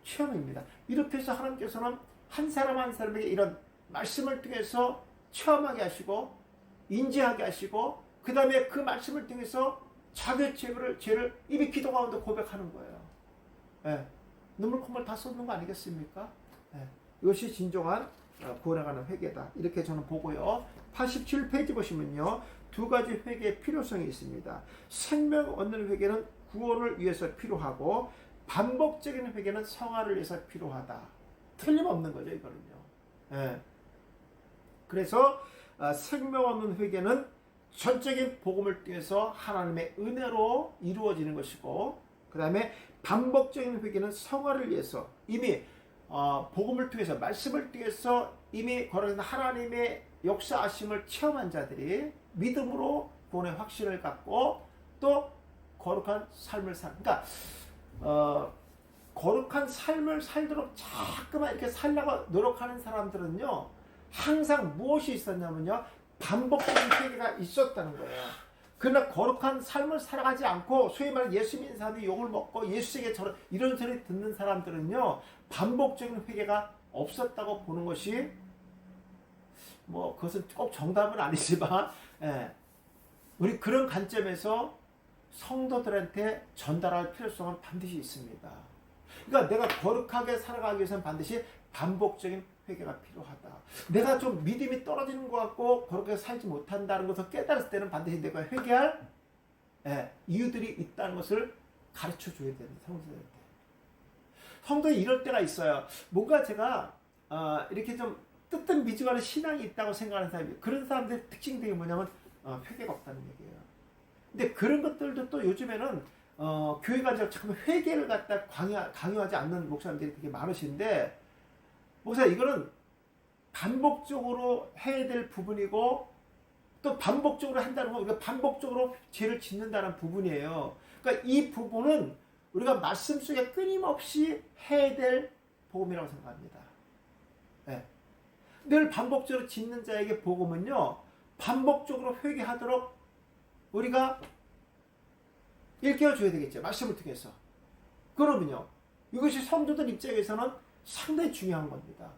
체험입니다. 이렇게 해서 하나님께서는 한 사람 한 사람에게 이런 말씀을 통해서 체험하게 하시고 인지하게 하시고 그 다음에 그 말씀을 통해서 자기의 죄를 이미 기도 가운데 고백하는 거예요. 예. 눈물 콧물 다 쏟는 거 아니겠습니까? 예. 이것이 진정한 구원에 관한 회개다. 이렇게 저는 보고요. 87페이지 보시면요. 두 가지 회개의 필요성이 있습니다. 생명 얻는 회개는 구원을 위해서 필요하고 반복적인 회개는 성화를 위해서 필요하다. 틀림없는 거죠. 이거는요. 예. 그래서 생명 얻는 회개는 전적인 복음을 통해서 하나님의 은혜로 이루어지는 것이고 그 다음에 반복적인 회개는 성화를 위해서 이미 복음을 통해서 말씀을 통해서 이미 거룩한 하나님의 역사하심을 체험한 자들이 믿음으로 구원의 확신을 갖고 또 거룩한 삶을 그러니까 거룩한 삶을 살도록 자꾸만 이렇게 살려고 노력하는 사람들은요 항상 무엇이 있었냐면요 반복적인 회개가 있었다는 거예요. 그러나 거룩한 삶을 살아가지 않고 소위 말하는 예수 믿는 사람들이 욕을 먹고 예수에게 이런 소리 듣는 사람들은요 반복적인 회개가 없었다고 보는 것이 뭐 그것은 꼭 정답은 아니지만 예, 우리 그런 관점에서 성도들한테 전달할 필요성은 반드시 있습니다. 그러니까 내가 거룩하게 살아가기 위해서는 반드시 반복적인 회개가 필요하다. 내가 좀 믿음이 떨어지는 것 같고 거룩하게 살지 못한다는 것을 깨달았을 때는 반드시 내가 회개할 이유들이 있다는 것을 가르쳐 줘야 됩니다. 성도들한테. 성도에 이럴 때가 있어요. 뭔가 제가 이렇게 좀 뜨뜻미지근한 신앙이 있다고 생각하는 사람이 그런 사람들의 특징들이 뭐냐면 회개가 없다는 얘기예요. 근데 그런 것들도 또 요즘에는 교회 가서 자꾸 회개를 갖다 강요하지 않는 목사님들이 되게 많으신데 목사 이거는 반복적으로 해야 될 부분이고 또 반복적으로 한다는 건 우리가 반복적으로 죄를 짓는다는 부분이에요. 그러니까 이 부분은 우리가 말씀 속에 끊임없이 해야 될 복음이라고 생각합니다. 네. 늘 반복적으로 짓는 자에게 복음은요 반복적으로 회개하도록 우리가 일깨워줘야 되겠죠. 말씀을 통해서. 그러면요 이것이 성도들 입장에서는 상당히 중요한 겁니다.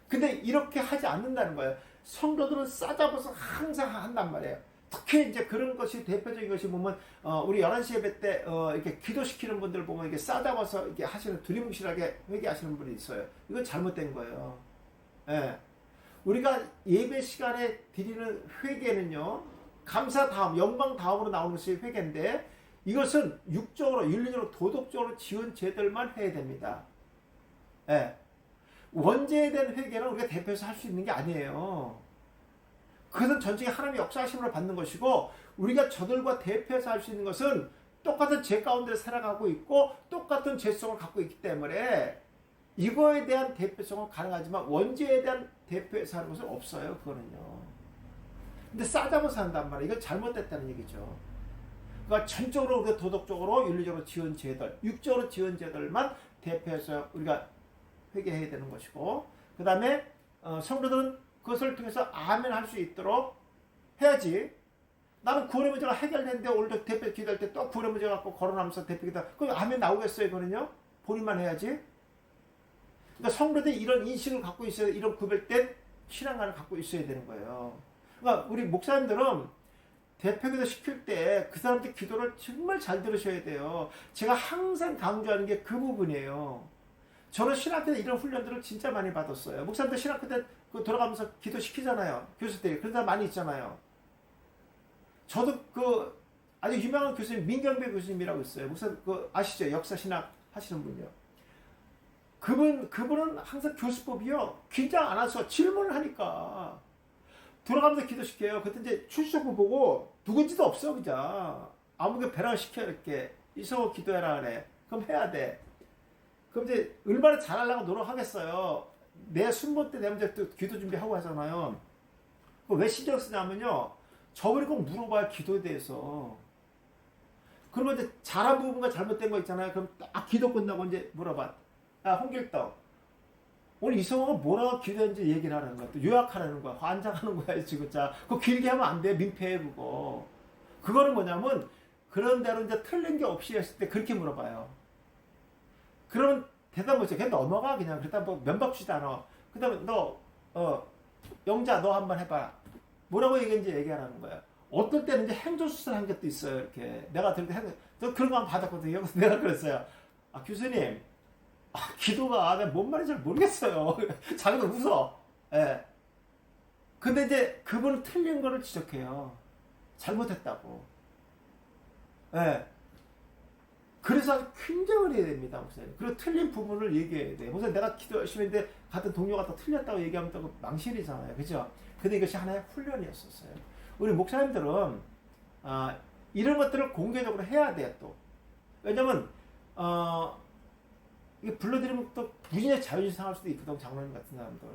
근데 이렇게 하지 않는다는 거예요. 성도들은 싸잡아서 항상 한단 말이에요. 특히 이제 그런 것이 대표적인 것이 보면 우리 11시 예배 때 이렇게 기도시키는 분들 보면 이렇게 싸잡아서 이렇게 하시는 두리뭉실하게 회개하시는 분이 있어요. 이건 잘못된 거예요. 예. 우리가 예배 시간에 드리는 회개는요, 감사 다음, 영광 다음으로 나오는 것이 회개인데, 이것은 육적으로, 윤리적으로, 도덕적으로 지은 죄들만 해야 됩니다. 예. 원죄에 대한 회개는 우리가 대표해서 할 수 있는 게 아니에요. 그것은 전적인 하나님의 역사하심으로 받는 것이고, 우리가 저들과 대표해서 할 수 있는 것은 똑같은 죄 가운데 살아가고 있고 똑같은 죄성을 갖고 있기 때문에 이거에 대한 대표성은 가능하지만 원죄에 대한 대표해서 하는 것은 없어요. 그거는요. 근데 싸잡아서 한단 말이에요. 이건 잘못됐다는 얘기죠. 그러니까 전적으로 우리가 도덕적으로 윤리적으로 지은 죄들, 육적으로 지은 죄들만 대표해서 우리가 회개해야 되는 것이고, 그 다음에 성도들은 그것을 통해서 아멘 할 수 있도록 해야지. 나는 구원의 문제가 해결됐는데 오늘도 대표 기도할 때 또 구원의 문제 갖고 거론하면서 대표 기도, 그럼 아멘 나오겠어요? 이거는요? 본인만 해야지. 그러니까 성도들이 이런 인식을 갖고 있어야, 이런 구별된 신앙관을 갖고 있어야 되는 거예요. 그러니까 우리 목사님들은 대표 기도 시킬 때 그 사람들 기도를 정말 잘 들으셔야 돼요. 제가 항상 강조하는 게 그 부분이에요. 저는 신학교 때 이런 훈련들을 진짜 많이 받았어요. 목사님들 신학교 때 돌아가면서 기도 시키잖아요. 교수들이. 그런 사람 많이 있잖아요. 저도 아주 유명한 교수님, 민경배 교수님이라고 있어요. 목사, 아시죠? 역사 신학 하시는 분이요. 그분은 항상 교수법이요. 긴장 안 하셔. 질문을 하니까. 돌아가면서 기도시켜요. 그때 이제 출석부 보고 누군지도 없어, 그냥. 아무게 배랑 시켜, 이렇게. 이성호 기도해라, 그래. 그럼 해야 돼. 그럼 이제 얼마나 잘하려고 노력하겠어요. 내 순번 때 되면 이제 또 기도 준비하고 하잖아요. 왜 신경 쓰냐면요. 저번에 꼭 물어봐요, 기도에 대해서. 그러면 이제 잘한 부분과 잘못된 거 있잖아요. 그럼 딱 기도 끝나고 이제 물어봐. 야, 홍길동. 오늘 이성호가 뭐라고 기도했는지 얘기를 하라는 거야. 또 요약하라는 거야. 환장하는 거야, 지금. 자, 그거 길게 하면 안 돼. 민폐해, 그거. 그거는 뭐냐면, 그런 대로 이제 틀린 게 없이 했을 때 그렇게 물어봐요. 그러면 대답 못해. 그냥 넘어가, 그냥. 그러다 뭐 면박치도 않아. 그 다음에 영자, 너 한번 해봐. 뭐라고 얘기했는지 얘기하라는 거야. 어떨 때는 이제 행정수사를 한 것도 있어요, 이렇게. 내가 들을 때 저 그런 거 한번 받았거든요. 그래서 내가 그랬어요. 아, 교수님. 기도가 내가 뭔 말인지 잘 모르겠어요. 자기도 웃어. 예. 근데 이제 그분은 틀린 거를 지적해요. 잘못했다고. 예. 그래서 굉장히 해야 됩니다, 목사님. 그리고 틀린 부분을 얘기해야 돼요. 목사님, 내가 기도 열심히 했는데 같은 동료가 또 틀렸다고 얘기하면 또 망신이잖아요. 그죠? 근데 이것이 하나의 훈련이었었어요. 우리 목사님들은 이런 것들을 공개적으로 해야 돼요, 또. 왜냐면 이게 불러드리면 또 부인의 자존심 상할 수도 있거든. 장로님 같은 사람들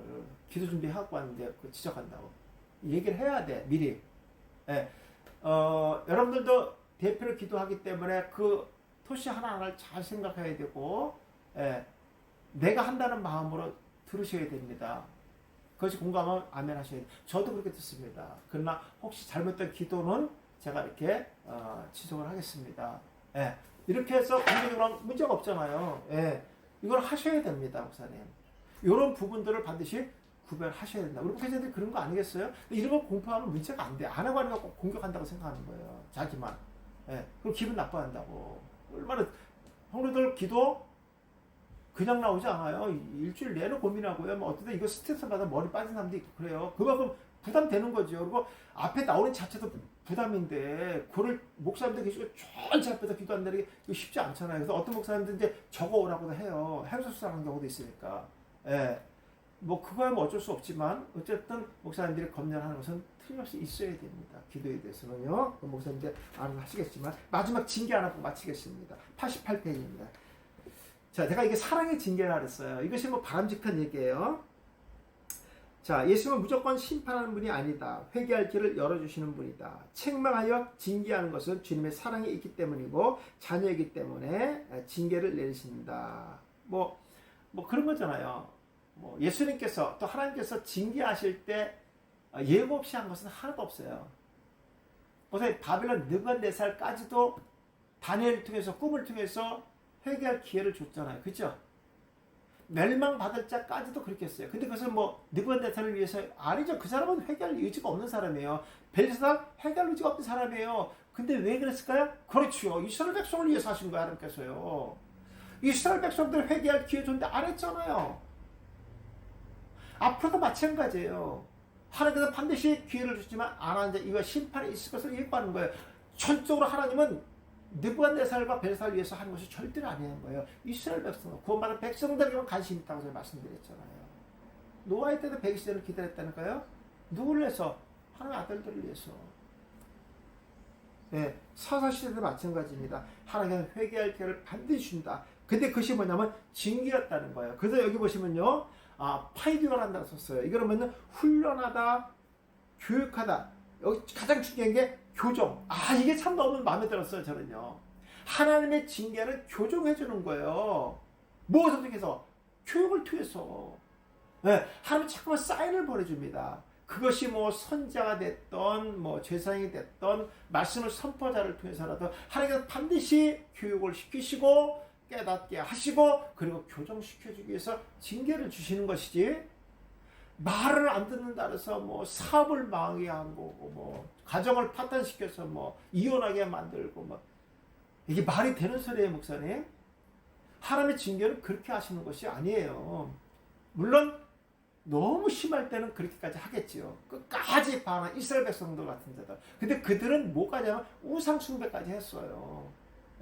기도 준비하고 왔는데 지적한다고 얘기를 해야 돼, 미리. 예. 여러분들도 대표를 기도하기 때문에 그 토시 하나하나를 잘 생각해야 되고, 예. 내가 한다는 마음으로 들으셔야 됩니다. 그것이 공감하면 아멘 하셔야 돼요. 저도 그렇게 듣습니다. 그러나 혹시 잘못된 기도는 제가 이렇게 지적을 하겠습니다. 예. 이렇게 해서 공개적으로 문제가 없잖아요. 예. 이걸 하셔야 됩니다, 목사님. 이런 부분들을 반드시 구별하셔야 된다. 우리 목사님들이 그런 거 아니겠어요? 이런 거 공표하면 문제가 안 돼. 안 하고 하니까 공격한다고 생각하는 거예요. 자기만. 예. 그럼 기분 나빠한다고. 얼마나 성도들 기도 그냥 나오지 않아요. 일주일 내내 고민하고요. 뭐 어쨌든 이거 스트레스 받아 머리 빠진 사람도 있고 그래요. 그만큼 부담되는 거죠. 그리고 앞에 나오는 자체도 부담인데 그걸 목사님들 계시고 천천히 앞에서 기도한다는 게 이거 쉽지 않잖아요. 그래서 어떤 목사님들 이제 적어오라고도 해요. 행소수상한 경우도 있으니까. 예. 뭐 그거야 뭐 어쩔 수 없지만 어쨌든 목사님들이 검열하는 것은 틀림없이 있어야 됩니다. 기도에 대해서는요. 목사님들 알아서 하시겠지만 마지막 징계 하나 꼭 마치겠습니다. 88페이지입니다. 자, 제가 이게 사랑의 징계라 그랬어요. 이것이 뭐 바람직한 얘기예요. 자, 예수님은 무조건 심판하는 분이 아니다. 회개할 길을 열어주시는 분이다. 책망하여 징계하는 것은 주님의 사랑이 있기 때문이고 자녀이기 때문에 징계를 내리신다. 뭐 그런 거잖아요. 뭐 예수님께서 또 하나님께서 징계하실 때 예고 없이 한 것은 하나도 없어요. 보세요. 바벨론 느부갓네살까지도 다니엘을 통해서 꿈을 통해서 회개할 기회를 줬잖아요. 그죠? 멸망받을 자까지도 그렇게 했어요. 근데 그것은 뭐 느부갓네살을 위해서 아니죠. 그 사람은 회개할 의지가 없는 사람이에요. 벨사살 회개할 의지가 없는 사람이에요. 근데 왜 그랬을까요? 그렇죠. 이스라엘 백성을 위해서 하신 거야, 하나님께서요. 이스라엘 백성들 회개할 기회 줬는데 안 했잖아요. 앞으로도 마찬가지예요. 하나님께서 반드시 기회를 주지만 안 하는 자, 이거 심판이 있을 것을 예고하는 거예요. 전적으로 하나님은 느부갓네살과 벨사를 위해서 하는 것이 절대로 아니라는 거예요. 이스라엘 백성, 구원받은 백성들에게만 관심이 있다고 제가 말씀드렸잖아요. 노아의 때도 120년을 기다렸다니까요. 누구를 위해서? 하나님의 아들들을 위해서. 네, 사사시대도 마찬가지입니다. 하나님은 회개할 기회를 반드시 준다. 근데 그것이 뭐냐면 징계였다는 거예요. 그래서 여기 보시면요, 파이드가 한다고 썼어요. 이거는 훈련하다, 교육하다. 여기 가장 중요한 게 교정. 이게 참 너무 마음에 들었어요, 저는요. 하나님의 징계를 교정해주는 거예요. 무엇을 통해서? 교육을 통해서. 네, 하나님은 자꾸만 사인을 보내줍니다. 그것이 뭐 선자가 됐던, 뭐 제사장이 됐던, 말씀을 선포자를 통해서라도 하나님께서 반드시 교육을 시키시고, 깨닫게 하시고, 그리고 교정시켜주기 위해서 징계를 주시는 것이지, 말을 안 듣는다 해서 뭐 사업을 망하게 한 거고, 뭐 가정을 파탄시켜서 뭐 이혼하게 만들고, 뭐 이게 말이 되는 소리예요, 목사님? 하나님의 징계는 그렇게 하시는 것이 아니에요. 물론 너무 심할 때는 그렇게까지 하겠지요. 끝까지 반한 이스라엘 백성들 같은 자들. 근데 그들은 뭐까지 하면 우상 숭배까지 했어요.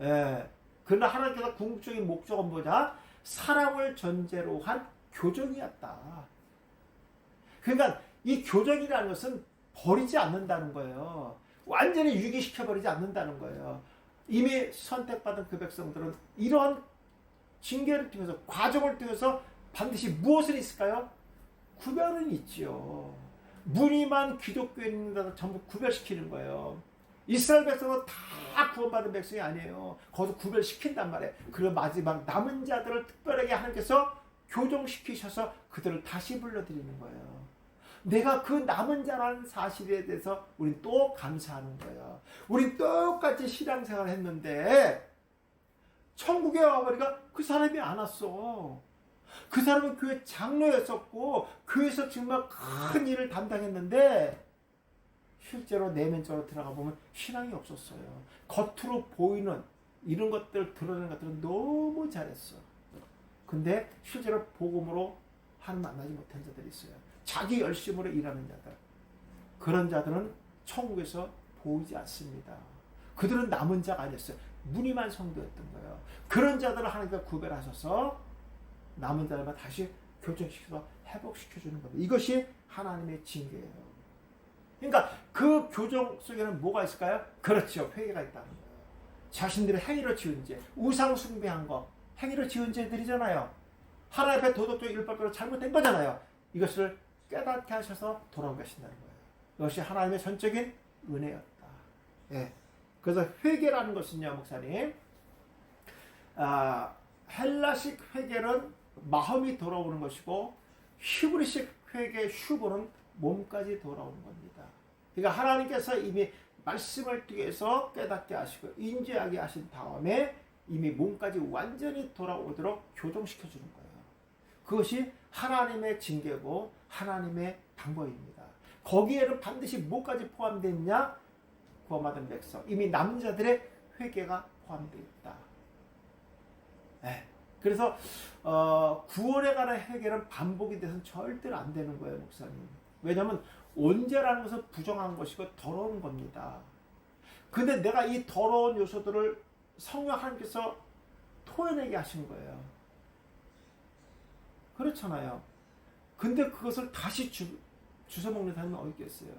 예. 그러나 하나님께서 궁극적인 목적은 뭐냐? 사랑을 전제로 한 교정이었다. 그러니까 이 교정이라는 것은 버리지 않는다는 거예요. 완전히 유기시켜버리지 않는다는 거예요. 이미 선택받은 그 백성들은 이러한 징계를 통해서, 과정을 통해서 반드시 무엇을 있을까요? 구별은 있지요. 무늬만 기독교인들을 전부 구별시키는 거예요. 이스라엘 백성은 다 구원받은 백성이 아니에요. 거기서 구별시킨단 말이에요. 그리고 마지막 남은 자들을 특별하게 하나님께서 교정시키셔서 그들을 다시 불러들이는 거예요. 내가 그 남은 자라는 사실에 대해서 우린 또 감사하는 거예요. 우린 똑같이 신앙생활을 했는데 천국에 와버리니까 그 사람이 안 왔어. 그 사람은 교회 장로였었고 교회에서 정말 큰 일을 담당했는데 실제로 내면적으로 들어가 보면 신앙이 없었어요. 겉으로 보이는 이런 것들, 드러내는 것들은 너무 잘했어. 근데 실제로 복음으로 하나님 만나지 못한 자들이 있어요. 자기 열심으로 일하는 자들. 그런 자들은 천국에서 보이지 않습니다. 그들은 남은 자가 아니었어요. 무늬만 성도였던 거예요. 그런 자들을 하나님께서 구별하셔서 남은 자들만 다시 교정시켜서 회복시켜주는 겁니다. 이것이 하나님의 징계예요. 그러니까 그 교정 속에는 뭐가 있을까요? 그렇죠. 회개가 있다는 거예요. 자신들의 행위로 지은 죄, 우상 숭배한 거, 행위로 지은 죄들이잖아요. 하나님 앞에 도덕적 율법대로 잘못된 거잖아요. 이것을 깨닫게 하셔서 돌아온 것이라는 거예요. 이것이 하나님의 전적인 은혜였다. 예. 그래서 회개라는 것은요, 목사님, 헬라식 회개는 마음이 돌아오는 것이고 히브리식 회개 슈브는 몸까지 돌아오는 겁니다. 그러니까 하나님께서 이미 말씀을 통해서 깨닫게 하시고 인지하게 하신 다음에 이미 몸까지 완전히 돌아오도록 교정시켜 주는 거예요. 그것이 하나님의 징계고 하나님의 방법입니다. 거기에는 반드시 뭐까지 포함되어 있냐? 구원받은 백성, 이미 남자들의 회개가 포함되어 있다. 네. 그래서 구원에 관한 회개는 반복이 돼서는 절대로 안 되는 거예요, 목사님. 왜냐하면 온죄라는 것은 부정한 것이고 더러운 겁니다. 근데 내가 이 더러운 요소들을 성령 하나님께서 토해내게 하신 거예요. 그렇잖아요. 근데 그것을 다시 주워먹는 사람은 어디 있겠어요?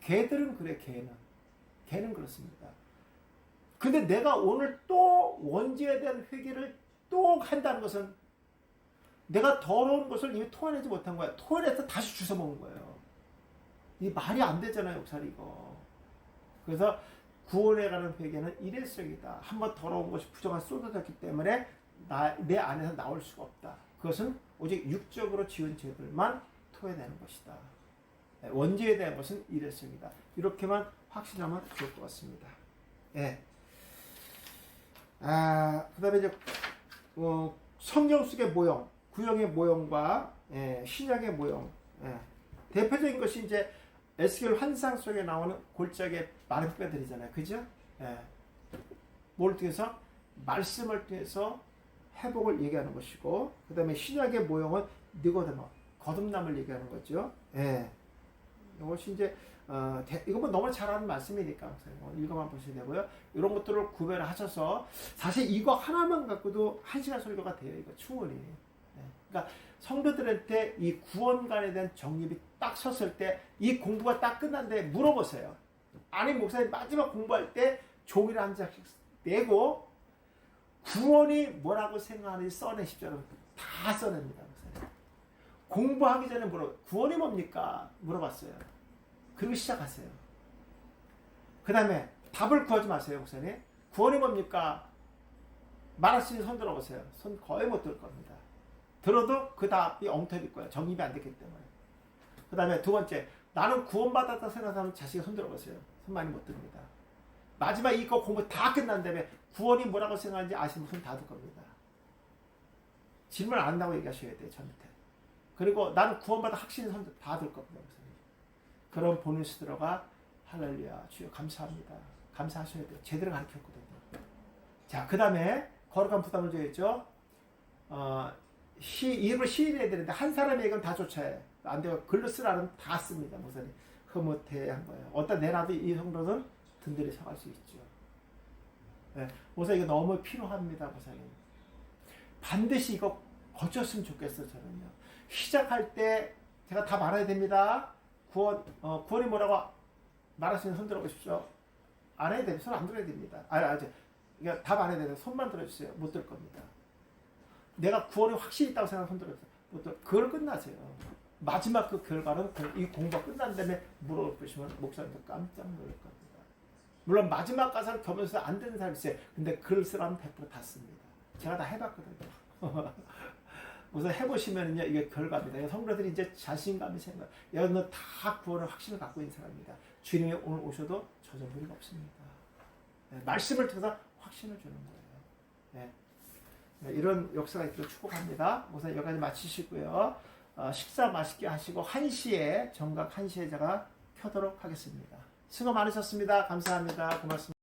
개들은 그래, 개는 그렇습니다. 근데 내가 오늘 또 원죄에 대한 회개를 또 한다는 것은 내가 더러운 것을 이미 토해내지 못한 거야. 토해내서 다시 주워먹은 거예요. 이 말이 안 되잖아요, 목사님 이거. 그래서 구원에 관한 회개는 일회성이다. 한번 더러운 것이 부정한 쏟아졌기 때문에 내 안에서 나올 수가 없다. 그것은 오직 육적으로 지은 죄들만 토해내는 것이다. 원죄에 대한 것은 일회성이다. 이렇게만 확신하면 좋을 것 같습니다. 예. 그 다음에 이제 성경 속의 모형, 구형의 모형과 신약의 모형. 대표적인 것이 이제 에스겔 환상 속에 나오는 골짜기의 마른 뼈들이잖아요. 그죠? 뭘 통해서? 말씀을 통해서 회복을 얘기하는 것이고, 그 다음에 신약의 모형은 니고데모, 거듭남을 얘기하는 거죠. 예. 이것이 이제 이거 뭐 너무 잘 아는 말씀이니까 읽어만 보시면 되고요. 이런 것들을 구별을 하셔서 사실 이거 하나만 갖고도 1시간 설교가 돼요. 이거 충분히. 예. 그러니까 성도들한테 이 구원관에 대한 정립이 딱 섰을 때 이 공부가 딱 끝난 다음에 물어보세요. 아니 목사님 마지막 공부할 때 종이를 한 장씩 내고 구원이 뭐라고 생각하는지 써내십시오. 다 써냅니다. 목사님. 공부하기 전에 구원이 뭡니까? 물어봤어요. 그리고 시작하세요. 그 다음에 답을 구하지 마세요. 목사님. 구원이 뭡니까? 말할 수 있는 손 들어보세요. 손 거의 못 들 겁니다. 들어도 그 답이 엉터리일 거예요. 정립이 안 됐기 때문에. 그 다음에 두 번째, 나는 구원받았다 생각하는 자식이 손 들어보세요. 손 많이 못 듭니다. 마지막 이거 공부 다 끝난 다음에 구원이 뭐라고 생각하는지 아시는 손 다 들 겁니다. 질문 안 한다고 얘기하셔야 돼요. 저한테. 그리고 나는 구원받아 확신이 손 다 들 겁니다. 그런 본인 스스로가 할렐루야 주여 감사합니다. 감사하셔야 돼요. 제대로 가르쳤거든요. 자, 그 다음에 거룩한 부담을 줘야죠. 이름을 시인해야 되는데 한 사람에게는 다 쫓아요. 안 돼요. 글로 쓰라는 다 씁니다. 목사님. 흐뭇해 한 거예요. 어디다 내놔도 이 정도는 든든히 서갈 수 있죠. 네, 목사님 이거 너무 필요합니다. 목사님. 반드시 이거 거쳤으면 좋겠어요. 저는요. 시작할 때 제가 다 말해야 됩니다. 구원이 뭐라고 말할 수 있는 손 들어보십시오. 안 해야 됩니다. 손 안 들어야 됩니다. 그러니까 답 안 해야 됩니다. 손만 들어주세요. 못 들 겁니다. 내가 구원이 확실히 있다고 생각하면 손 들어주세요. 못 들. 그걸 끝나세요. 마지막 그 결과는 이 공부가 끝난 다음에 물어보시면 목사님도 깜짝 놀랄 겁니다. 물론 마지막 가사를 겸해서 안 되는 사람이 있어요. 근데 글 쓰라면 100% 다 씁니다. 제가 다 해봤거든요. 우선 해보시면은요, 이게 결과입니다. 성도들이 이제 자신감이 생겨요. 여러분은 다 구원을 확신을 갖고 있는 사람입니다. 주님이 오늘 오셔도 저전부리가 없습니다. 네, 말씀을 통해서 확신을 주는 거예요. 네, 이런 역사가 있도록 축복합니다. 우선 여기까지 마치시고요. 식사 맛있게 하시고 1시에 정각 1시에 제가 켜도록 하겠습니다. 수고 많으셨습니다. 감사합니다. 고맙습니다.